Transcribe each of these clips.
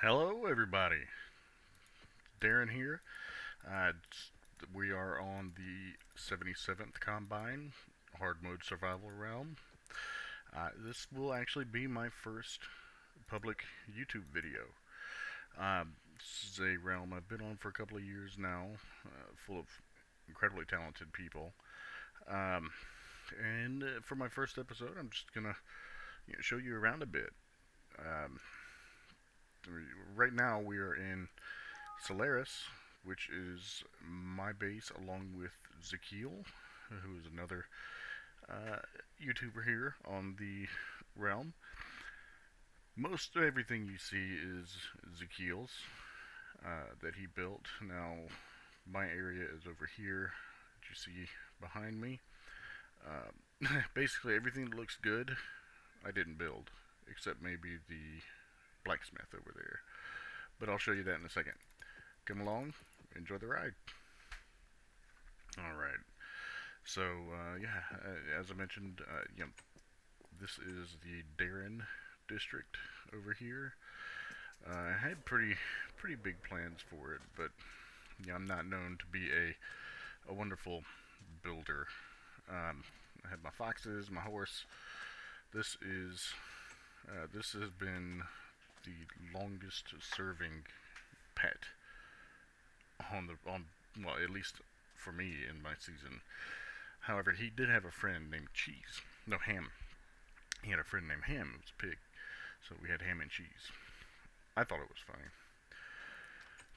Hello, everybody. Darren here. Uh, we are on the 77th Combine Hard Mode Survival Realm. This will actually be my first public YouTube video. This is a realm I've been on for a couple of years now, full of incredibly talented people. Um, and for my first episode, I'm just gonna show you around a bit. Um, right now, we are in Solaris, which is my base, along with Zakiel, who is another uh, YouTuber here on the realm. Most everything you see is Zakiel's that he built. Now, my area is over here that you see behind me. Basically, everything that looks good, I didn't build, except maybe the blacksmith over there. But I'll show you that in a second. Come along, enjoy the ride. All right. So as I mentioned, this is the Daren district over here. I had pretty big plans for it, but I'm not known to be a wonderful builder. I had my foxes, my horse. This is this has been the longest serving pet on well, at least for me in my season. However, he did have a friend named Cheese. No, Ham. He had a friend named Ham. It was a pig. So we had ham and cheese. I thought it was funny.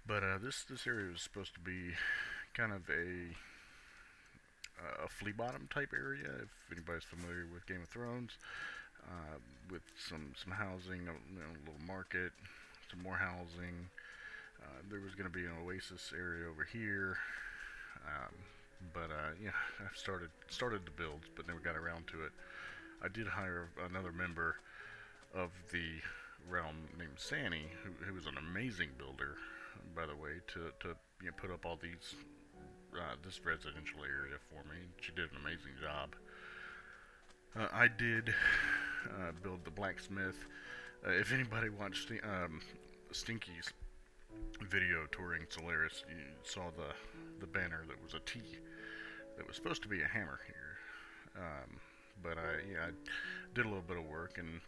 But this area was supposed to be kind of a flea bottom type area. If anybody's familiar with Game of Thrones, with some housing, a little market, some more housing. There was going to be an oasis area over here. Um, but I started the builds, but never got around to it. I did hire another member of the realm named Sanny, who was an amazing builder, by the way, to put up all these this residential area for me. She did an amazing job. I did build the blacksmith. If anybody watched Stinky's video touring Solaris, you saw the banner that was a T that was supposed to be a hammer here. But I did a little bit of work and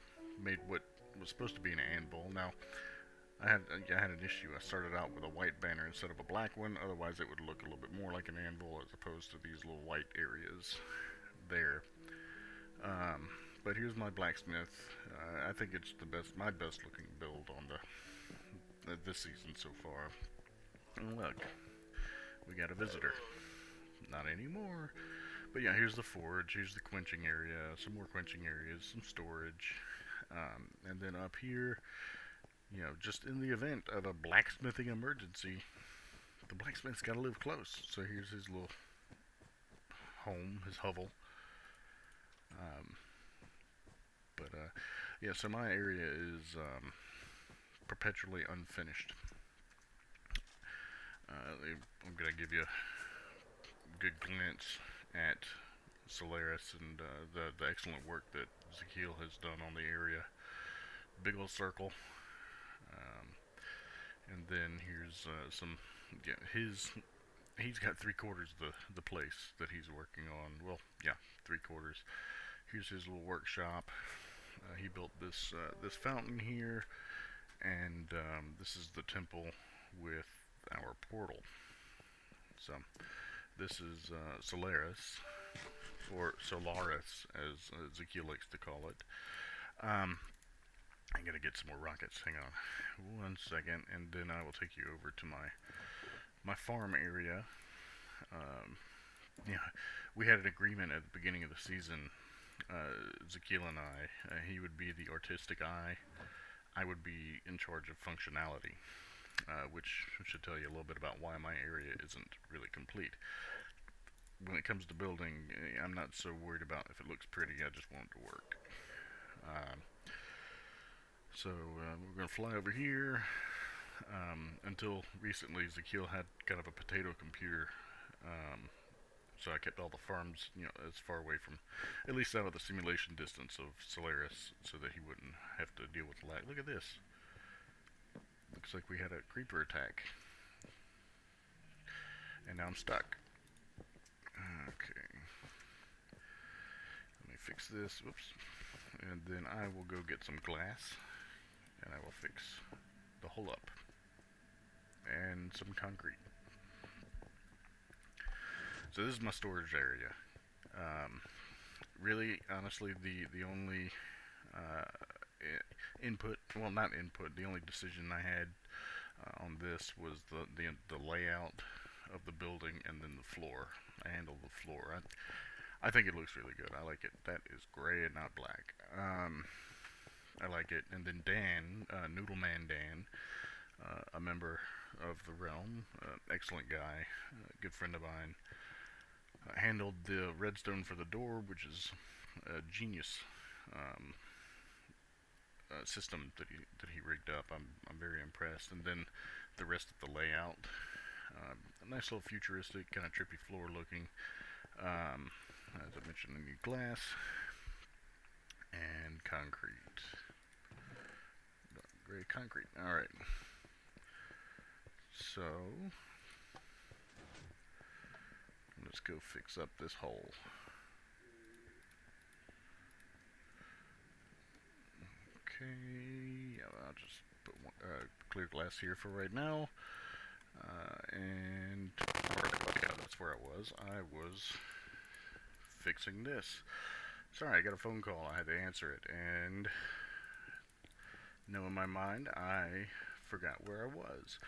made what was supposed to be an anvil. Now I had an issue. I started out with a white banner instead of a black one. Otherwise, it would look a little bit more like an anvil as opposed to these little white areas there. Um, but here's my blacksmith. I think it's my best looking build on the this season so far. And look, we got a visitor. Not anymore. But yeah, here's the forge. Here's the quenching area. Some more quenching areas. Some storage. And then up here, just in the event of a blacksmithing emergency, the blacksmith's got to live close. So here's his little home, his hovel. Um, but yeah, so my area is perpetually unfinished. I'm gonna give you a good glance at Solaris and the excellent work that Zakiel has done on the area. Big old circle. Um, and then here's some. Yeah, he's got 3/4 the place that he's working on. Well, yeah, 3/4. Here's his little workshop. He built this fountain here, and this is the temple with our portal. So this is Solaris, or Solaris, as Ezekiel likes to call it. Um, I'm gonna get some more rockets. Hang on, 1 second, and then I will take you over to my farm area. Um, yeah, we had an agreement at the beginning of the season. Ezekiel and he would be the artistic eye. I would be in charge of functionality, which should tell you a little bit about why my area isn't really complete. When it comes to building, I'm not so worried about if it looks pretty. I just want it to work. Um, so we're going to fly over here. Until recently, Zakiel had kind of a potato computer. So I kept all the farms, as far away from, at least out of the simulation distance of Solaris, so that he wouldn't have to deal with the lag. Look at this. looks like we had a creeper attack. And now I'm stuck. Okay. Let me fix this. Whoops. And then I will go get some glass. And I will fix the hole up. And some concrete. So this is my storage area. Really, honestly, the only input, well, not input, the only decision I had on this was the layout of the building and then the floor. I handled the floor. I think it looks really good. I like it. That is gray and not black. I like it. And then Dan, Noodleman Dan, a member of the realm, excellent guy, good friend of mine, handled the redstone for the door, which is a genius system that he rigged up. I'm very impressed. And then the rest of the layout, a nice little futuristic, kind of trippy floor looking. As I mentioned, I need glass and concrete. Gray concrete. All right. So let's go fix up this hole. Okay, yeah, I'll just put one, clear glass here for right now. And yeah, that's where I was. I was fixing this. Sorry, I got a phone call. I had to answer it, and in my mind, I forgot where I was.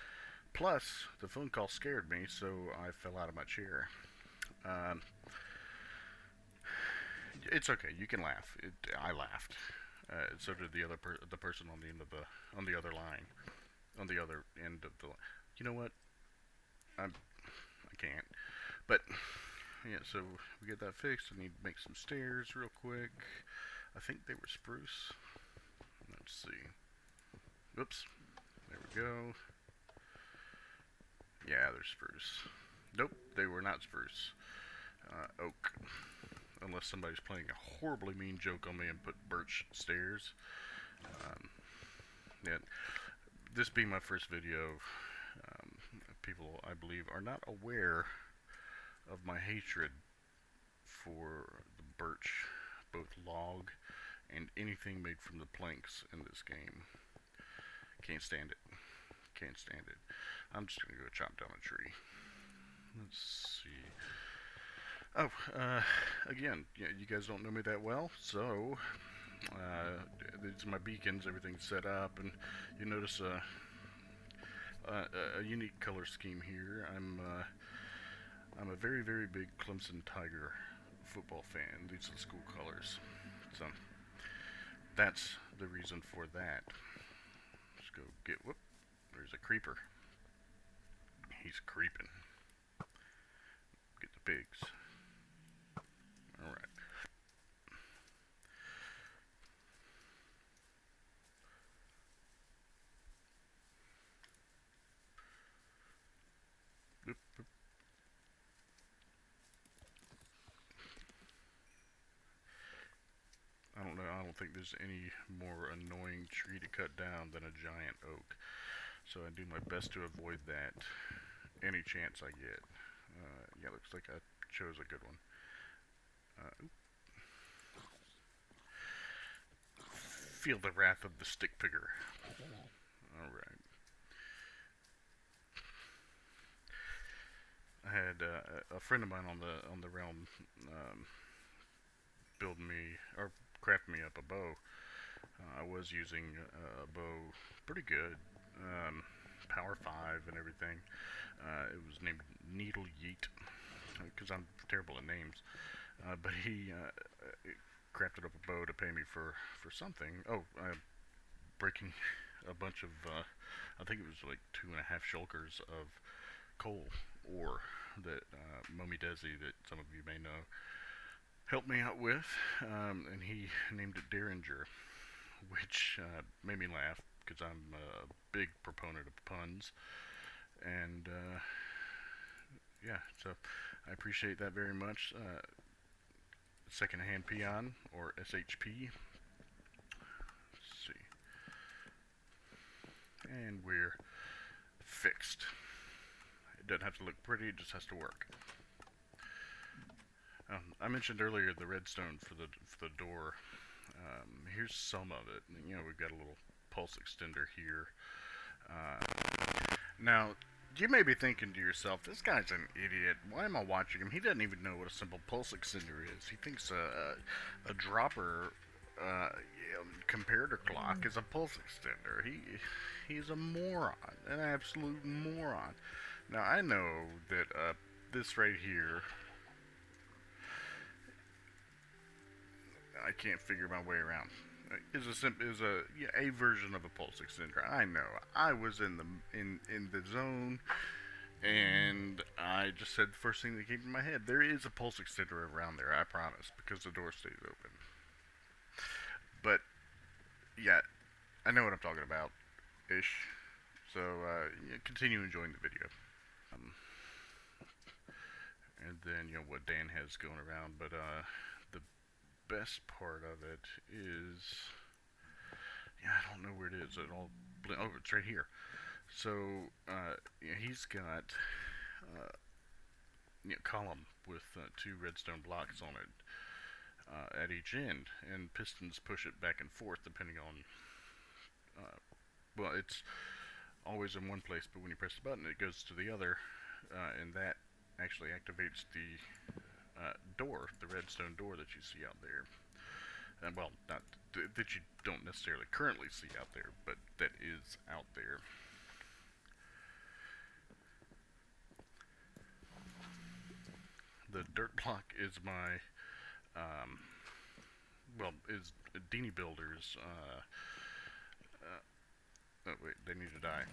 Plus, the phone call scared me, so I fell out of my chair. It's okay. You can laugh. I laughed. So did the person on the end of on the other line, on the other end of the. You know what? I can't. But yeah, so we get that fixed. I need to make some stairs real quick. I think they were spruce. Let's see. Oops. There we go. Yeah, they're spruce. Nope, they were not spruce. Oak. Unless somebody's playing a horribly mean joke on me and put birch stairs. Yeah, this being my first video, people, I believe, are not aware of my hatred for the birch, both log and anything made from the planks in this game. Can't stand it. Can't stand it. I'm just gonna go chop down a tree. Let's see. Oh, again, yeah, you guys don't know me that well, so these are my beacons. Everything's set up, and you notice a unique color scheme here. I'm a very, very big Clemson Tiger football fan. These are the school colors, so that's the reason for that. Let's go get. Whoop! There's a creeper. He's creeping. Get the pigs. All right. Boop, boop. I don't know. I don't think there's any more annoying tree to cut down than a giant oak. So I do my best to avoid that any chance I get. Yeah, looks like I chose a good one. Feel the wrath of the stick picker. All right. I had a friend of mine on the realm build me or craft me up a bow. I was using a bow pretty good, power 5 and everything. It was named Needle Yeet because I'm terrible at names. But he crafted up a bow to pay me for something. Oh, breaking a bunch of, I think it was like 2.5 shulkers of coal ore that Momi Desi, that some of you may know, helped me out with, and he named it Derringer, which made me laugh because I'm a big proponent of puns, and yeah, so I appreciate that very much. Secondhand Peon, or SHP. Let's see. and we're fixed. It doesn't have to look pretty, it just has to work. I mentioned earlier the redstone for the door. Here's some of it. You know, we've got a little pulse extender here. Now, you may be thinking to yourself, this guy's an idiot. Why am I watching him? He doesn't even know what a simple pulse extender is. He thinks a dropper comparator clock is a pulse extender. He's a moron, an absolute moron. Now, I know that this right here, I can't figure my way around. Is a version of a pulse extender. I know. I was in the zone, and I just said the first thing that came to my head. There is a pulse extender around there. I promise, because the door stays open. But yeah, I know what I'm talking about, ish. So yeah, continue enjoying the video. And then what Dan has going around. But the best part of it is, yeah, I don't know where it is at all. Oh, it's right here. So he's got column with two redstone blocks on it at each end, and pistons push it back and forth depending on. Well, it's always in one place, but when you press the button, it goes to the other, and that actually activates the door, the redstone door that you see out there. Well, not that you don't necessarily currently see out there, but that is out there. The dirt block is my, is Dini Builders. Oh wait, they need to die.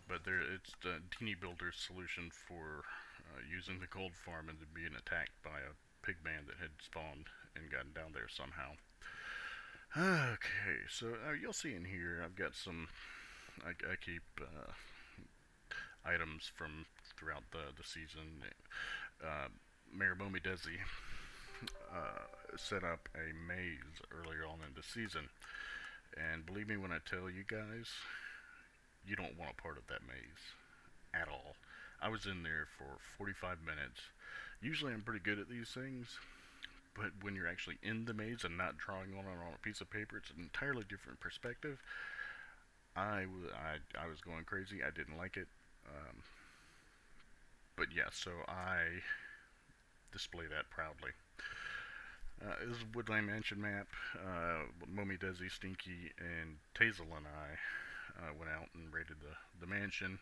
But it's the Dini Builder's solution for using the gold farm and being attacked by a pig man that had spawned and gotten down there somehow. Okay, so you'll see in here I've got some. I keep items from throughout the season. Mayor Momi Desi set up a maze earlier on in the season, and believe me when I tell you guys, you don't want a part of that maze at all. I was in there for 45 minutes. Usually I'm pretty good at these things, but when you're actually in the maze and not drawing on it on a piece of paper, it's an entirely different perspective. I was going crazy. I didn't like it. But yeah, so I display that proudly. This is Woodland Mansion map. Momi, Desi, Stinky, and Tazel and I went out and raided the mansion.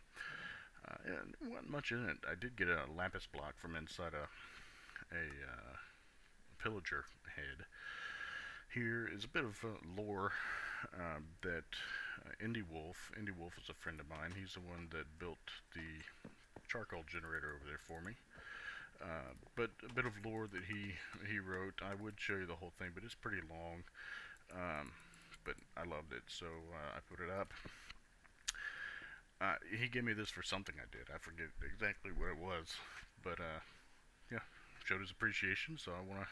And there wasn't much in it. I did get a lapis block from inside a pillager head. Here is a bit of lore that Indy Wolf is a friend of mine. He's the one that built the charcoal generator over there for me. But a bit of lore that he wrote. I would show you the whole thing, but it's pretty long. But I loved it, so I put it up. He gave me this for something I did. I forget exactly what it was, but yeah, showed his appreciation. So I want to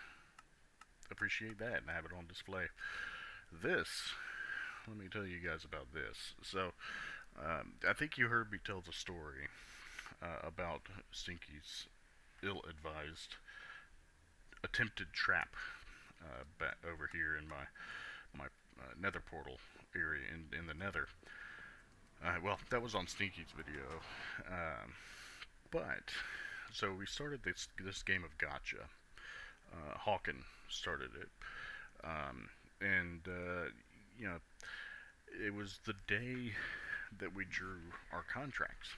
appreciate that and have it on display. This, let me tell you guys about this. So I think you heard me tell the story about Stinky's ill-advised attempted trap back over here in my nether portal area in the nether. Well, that was on Stinky's video. But so we started this game of gotcha. Hawken started it, and it was the day that we drew our contracts,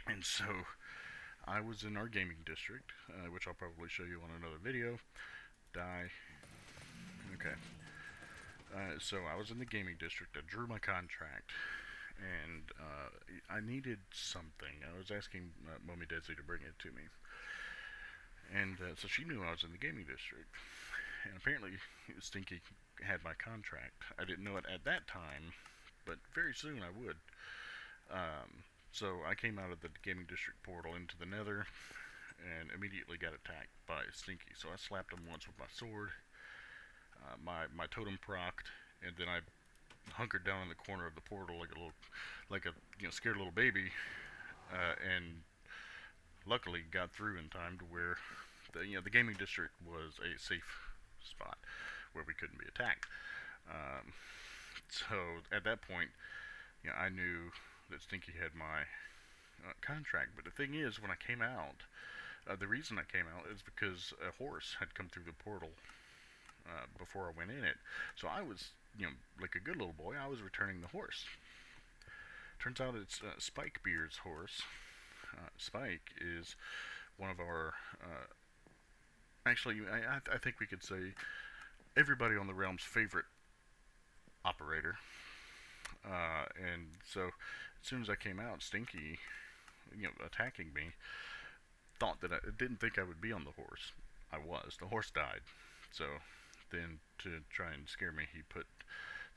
and so I was in our gaming district, which I'll probably show you on another video. Die. Okay. So I was in the gaming district. I drew my contract, and I needed something. I was asking Momi Desi to bring it to me, and so she knew I was in the gaming district. And apparently, Stinky had my contract. I didn't know it at that time, but very soon I would. So I came out of the gaming district portal into the nether, and immediately got attacked by Stinky. So I slapped him once with my sword. My totem procced, and then I hunkered down in the corner of the portal like a scared little baby, and luckily got through in time to where the gaming district was a safe spot where we couldn't be attacked. Um, so at that point, I knew that Stinky had my contract. But the thing is, when I came out, the reason I came out is because a horse had come through the portal before I went in it. So I was, like a good little boy, I was returning the horse. Turns out it's Spike Beard's horse. Spike is one of our. Actually, I think we could say everybody on the realm's favorite operator. And so, as soon as I came out, Stinky, attacking me, thought that I didn't think I would be on the horse. I was. The horse died. So then, to try and scare me, he put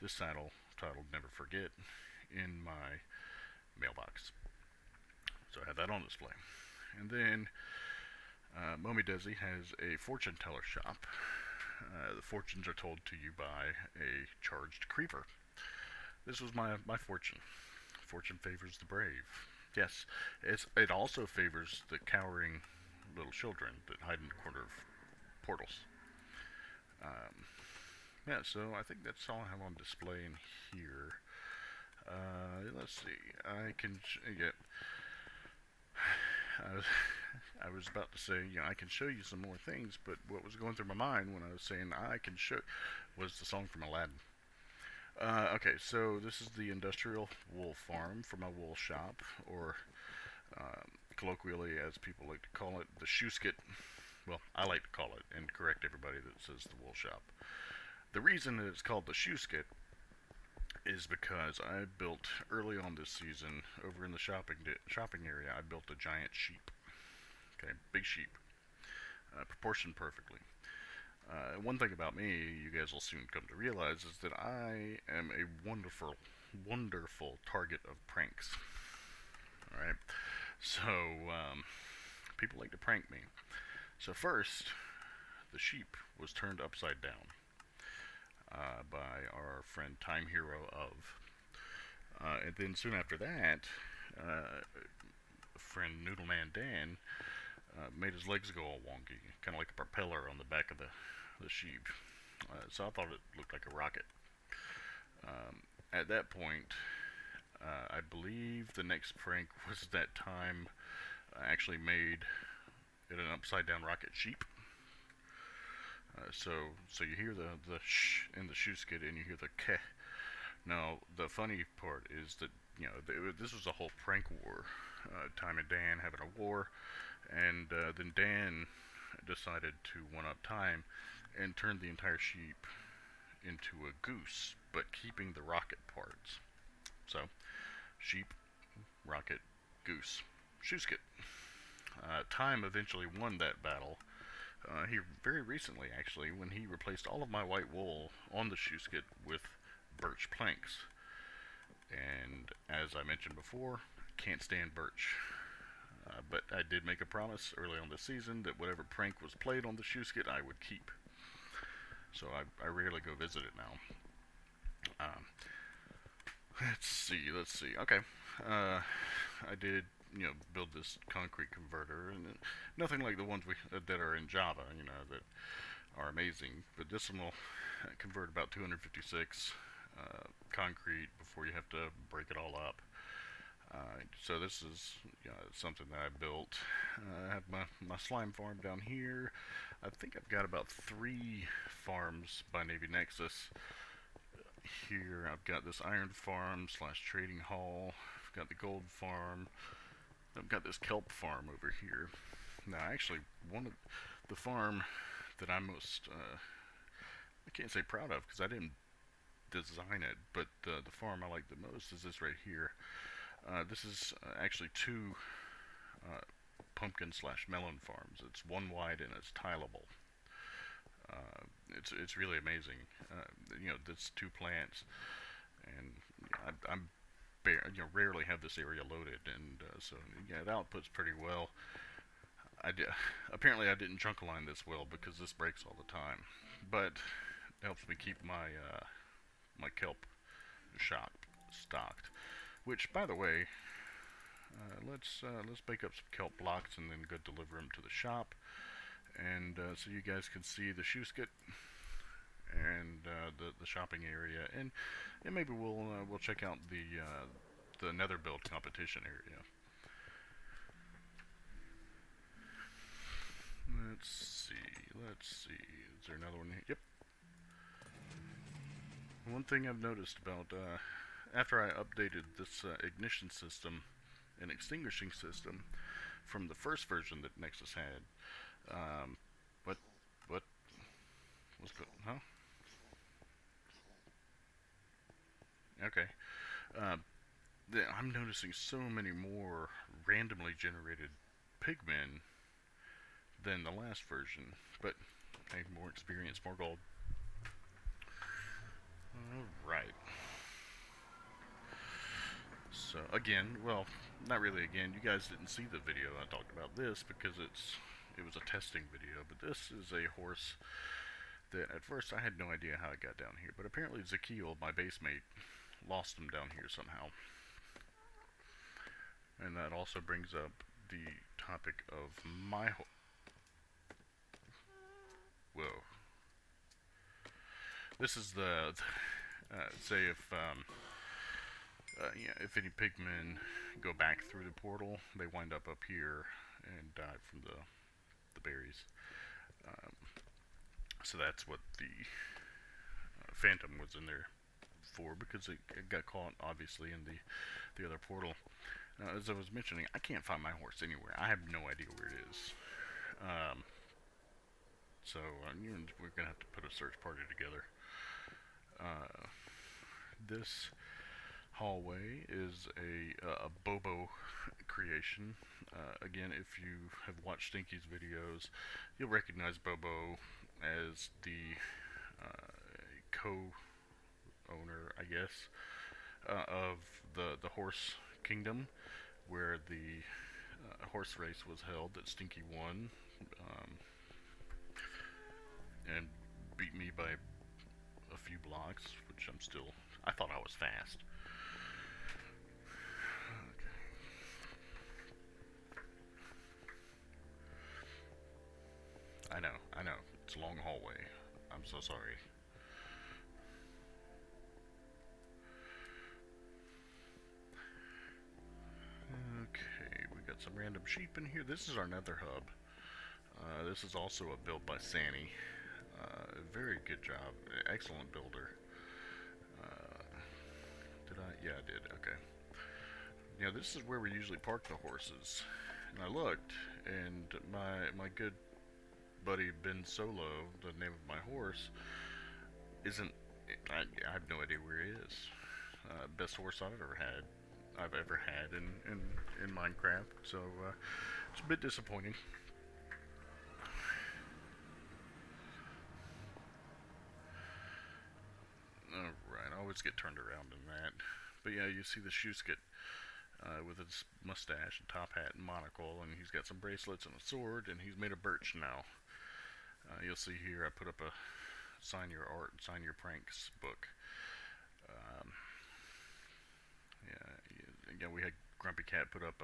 this saddle titled "Never Forget" in my mailbox. So I had that on display. And then Mommy Desi has a fortune teller shop. The fortunes are told to you by a charged creeper. This was my fortune. Fortune favors the brave. Yes, it also favors the cowering little children that hide in the corner of portals. Um, yeah, so I think that's all I have on display in here. Let's see. I can yeah. I was, I was about to say, I can show you some more things, but what was going through my mind when I was saying I can show was the song from Aladdin. Okay, so this is the industrial wool farm for my wool shop, or colloquially, as people like to call it, the shoe skit. Well, I like to call it, and correct everybody that says the wool shop. The reason that it's called the shoe skit is because I built early on this season over in the shopping area. I built a giant sheep. Okay, big sheep, proportioned perfectly. One thing about me, you guys will soon come to realize, is that I am a wonderful, wonderful target of pranks. All right, so people like to prank me. So first, the sheep was turned upside down by our friend Time Hero of, and then soon after that, friend Noodleman Dan made his legs go all wonky, kind of like a propeller on the back of the sheep. So I thought it looked like a rocket. At that point, I believe the next prank was that time I actually made it an upside down rocket sheep. So you hear the shh in the shoe skid, and you hear the keh. Now the funny part is that this was a whole prank war. Time and Dan having a war, and then Dan decided to one up Time and turned the entire sheep into a goose, but keeping the rocket parts. So sheep, rocket, goose, shoe skit. Time eventually won that battle. He very recently, actually, when he replaced all of my white wool on the shoe skit with birch planks. And as I mentioned before, can't stand birch. But I did make a promise early on this season that whatever prank was played on the shoe skit, I would keep. So I rarely go visit it now. Um, let's see. Okay, I did build this concrete converter, and nothing like the ones that are in Java, that are amazing. But this one will convert about 256 concrete before you have to break it all up. So this is something that I built. I have my slime farm down here. I think I've got about 3 farms by Navy Nexus. Here I've got this iron farm slash trading hall. I've got the gold farm. I've got this kelp farm over here. Now actually one of the farm that I'm most I can't say proud of because I didn't design it, but the farm I like the most is this right here. This is actually 2 pumpkin slash melon farms. It's one wide and it's tileable. It's really amazing. That's 2 plants, and I'm rarely have this area loaded, and so it outputs pretty well. Apparently I didn't chunk align this well because this breaks all the time, but it helps me keep my kelp shop stocked. Which, by the way, let's bake up some kelp blocks and then go deliver them to the shop, and so you guys can see the shoe skit and the shopping area, and maybe we'll check out the nether build competition area. Let's see. Is there another one here? Yep. One thing I've noticed about after I updated this ignition system and extinguishing system from the first version that Nexus had, what what was good? Huh? Okay. Uh, I'm noticing so many more randomly generated pigmen than the last version, but hey, more experience, more gold. Alright. So, again, well, not really again, you guys didn't see the video I talked about this because it was a testing video, but this is a horse that at first I had no idea how it got down here, but apparently Zakiel, my base mate, lost him down here somehow. And that also brings up the topic of my whoa. This is say if any pigmen go back through the portal, they wind up here and die from the berries. So that's what the Phantom was in there for, because it got caught obviously in the other portal. As I was mentioning, I can't find my horse anywhere. I have no idea where it is. So we're gonna have to put a search party together. This hallway is a Bobo creation. Again, if you have watched Stinky's videos, you'll recognize Bobo as the co-owner, I guess, of the horse kingdom, where the horse race was held that Stinky won, and beat me by a few blocks, which I thought I was fast. Okay. I know, it's a long hallway. I'm so sorry. Okay, we got some random sheep in here. This is our nether hub. This is also a build by Sani. Very good job. Excellent builder. Did I? Yeah, I did. Okay. Yeah, this is where we usually park the horses. And I looked, and my good buddy Ben Solo, the name of my horse, isn't. I have no idea where he is. Best horse I've ever had in Minecraft. So it's a bit disappointing. Alright, I always get turned around in that. But yeah, you see the Shuskit with his mustache and top hat and monocle, and he's got some bracelets and a sword, and he's made of birch now. You'll see here I put up a Sign Your Art, Sign Your Pranks book. Yeah, we had Grumpy Cat put up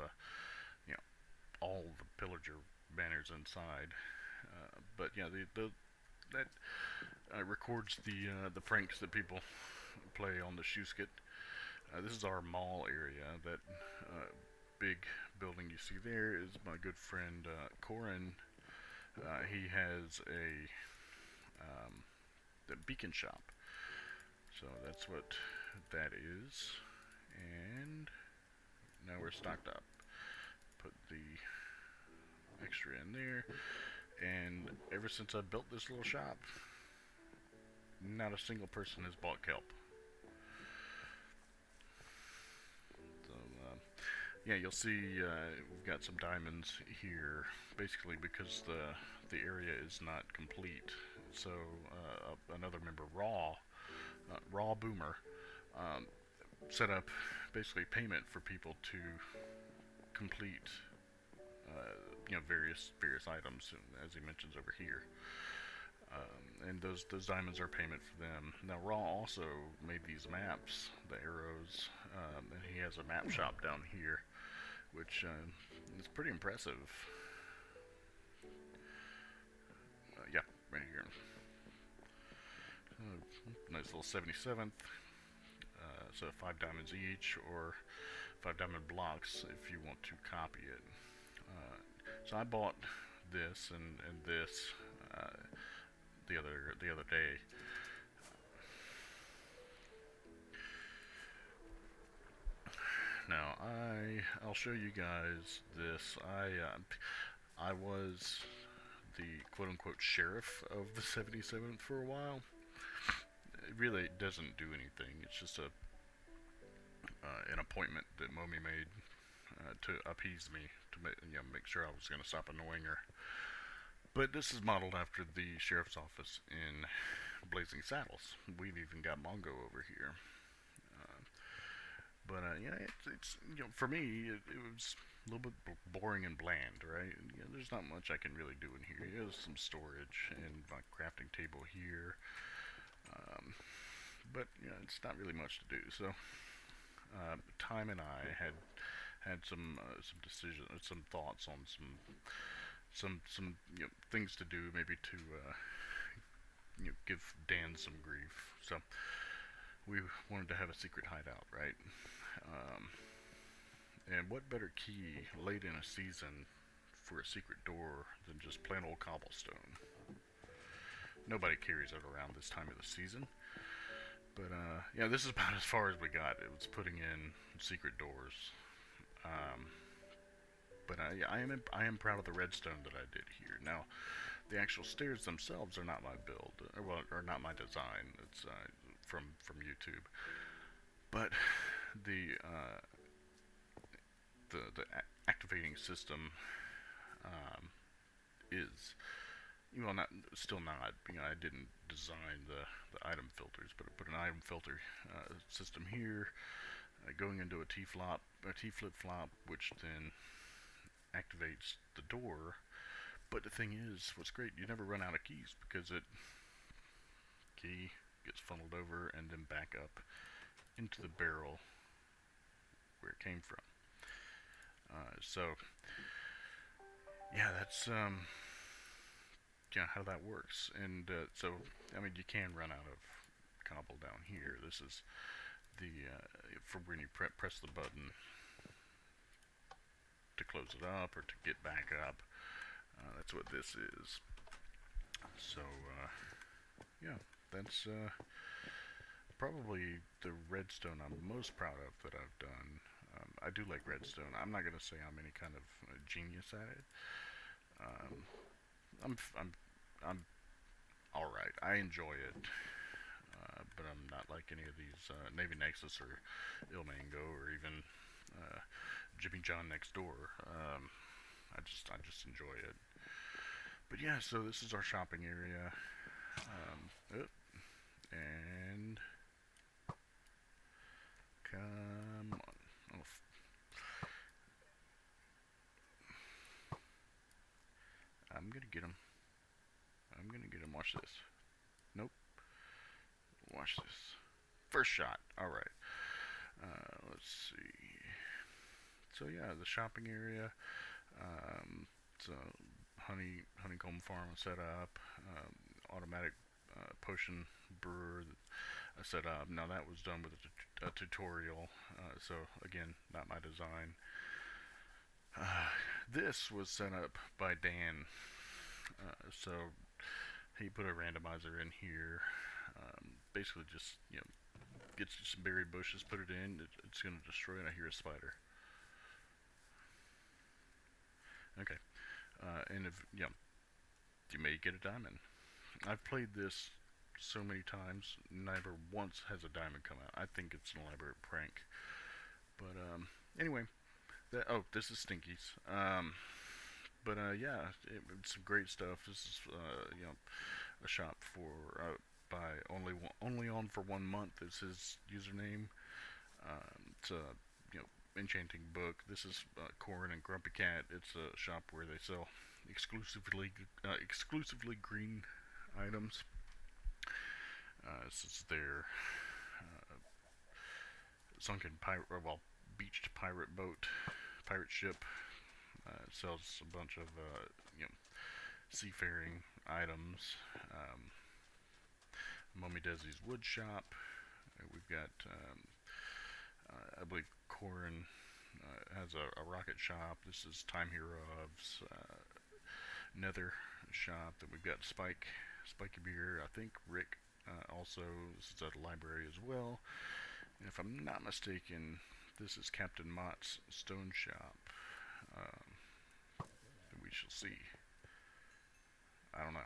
all the pillager banners inside. But yeah, that records the pranks that people play on the Shuskit. This is our mall area. That big building you see there is my good friend Corin. He has the beacon shop. So that's what that is. And now we're stocked up. Put the extra in there. And ever since I built this little shop, not a single person has bought kelp. So, yeah, you'll see we've got some diamonds here, basically because the area is not complete. So another member, Raw Boomer, set up basically payment for people to complete various items, as he mentions over here. and those diamonds are payment for them. Now Raw also made these maps, the arrows, and he has a map shop down here, which is pretty impressive. Yeah, right here. Nice little 77th. So 5 diamonds each, or 5 diamond blocks if you want to copy it. So I bought this and this the other day. Now I'll show you guys this. I was the quote unquote sheriff of the 77th for a while. It really doesn't do anything. It's just an appointment that Momi made to appease me, to make sure I was going to stop annoying her. But this is modeled after the sheriff's office in Blazing Saddles. We've even got Mongo over here. But yeah, it's for me it was a little bit boring and bland, right? There's not much I can really do in here. There's some storage and my crafting table here, but it's not really much to do. So Time and I had some decisions, some thoughts on some things to do, maybe to give Dan some grief. So we wanted to have a secret hideout, right? Um, and what better key late in a season for a secret door than just plain old cobblestone? Nobody carries it around this time of the season. But yeah, this is about as far as we got. It was putting in secret doors. Um, but I am proud of the redstone that I did here. Now, the actual stairs themselves are not my build, or not my design. It's from YouTube. But the uh, the activating system um, is, not still not. I didn't design the item filters, but I put an item filter system here, going into a T flip flop, which then activates the door. But the thing is, what's great, you never run out of keys, because it key gets funneled over and then back up into the barrel where it came from. So yeah, that's how that works. And so you can run out of cobble down here. This is the for when you press the button to close it up or to get back up. That's what this is. So yeah, that's probably the redstone I'm most proud of that I've done. I do like redstone. I'm not gonna say I'm any kind of genius at it. Um, I'm all right. I enjoy it, but I'm not like any of these Navy Nexus or Ilmango or even Jimmy John next door. I just enjoy it. But yeah, so this is our shopping area. Oh, and come on. Oh, I'm gonna get him. I'm gonna get him. Watch this. Nope. Watch this. First shot. All right. Let's see. So yeah, the shopping area. It's a honeycomb farm set up. Automatic potion brewer set up. Now that was done with a tutorial. So again, not my design. This was set up by Dan. So he put a randomizer in here. Basically, just gets some berry bushes, put it in. It's going to destroy it. I hear a spider. Okay, and if you may get a diamond. I've played this so many times, never once has a diamond come out. I think it's an elaborate prank. But anyway, this is Stinky's. But yeah, it's some great stuff. This is a shop for by only on for 1 month is his username. It's a enchanting book. This is Corn and Grumpy Cat. It's a shop where they sell exclusively green items. This is their uh, sunken pirate, well, beached pirate boat, pirate ship. It sells a bunch of seafaring items. Mommy Desi's wood shop. We've got, I believe, Corin has a rocket shop. This is Time Heroes Nether shop. That we've got Spiky Beer. I think Rick also. This is at a library as well. And if I'm not mistaken, this is Captain Mott's stone shop. We shall see. I don't know.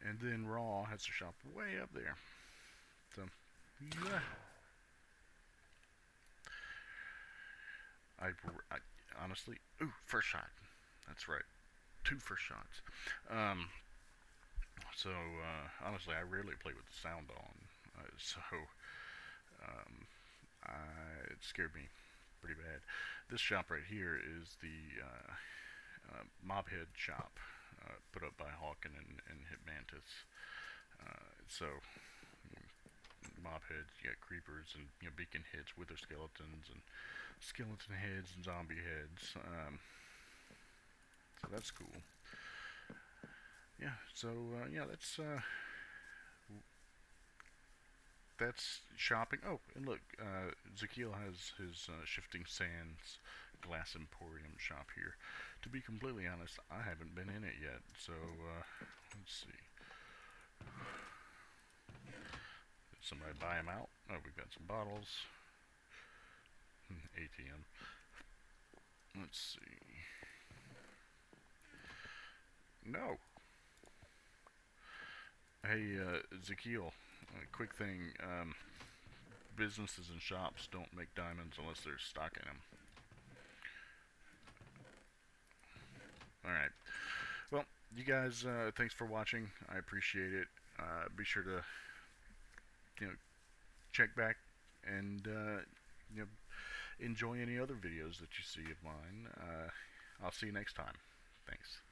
And then Raw has a shop way up there. So, yeah. I honestly, ooh, first shot. That's right, two first shots. Um, honestly, I rarely play with the sound on, um, it scared me pretty bad. This shop right here is the Mobhead shop, put up by Hawken and Hitmantis. So mob heads, you got creepers and beacon heads, wither skeletons and skeleton heads and zombie heads. So that's cool. Yeah. So yeah, that's shopping. Oh, and look, Zakiel has his Shifting Sands Glass Emporium shop here. To be completely honest, I haven't been in it yet. So let's see. Did somebody buy them out? Oh, we've got some bottles. ATM. Let's see. No. Hey, Zakiel, quick thing. Businesses and shops don't make diamonds unless they're stocking them. Alright. Well, you guys, thanks for watching. I appreciate it. Be sure to, you know, check back and, you know, enjoy any other videos that you see of mine. I'll see you next time. Thanks.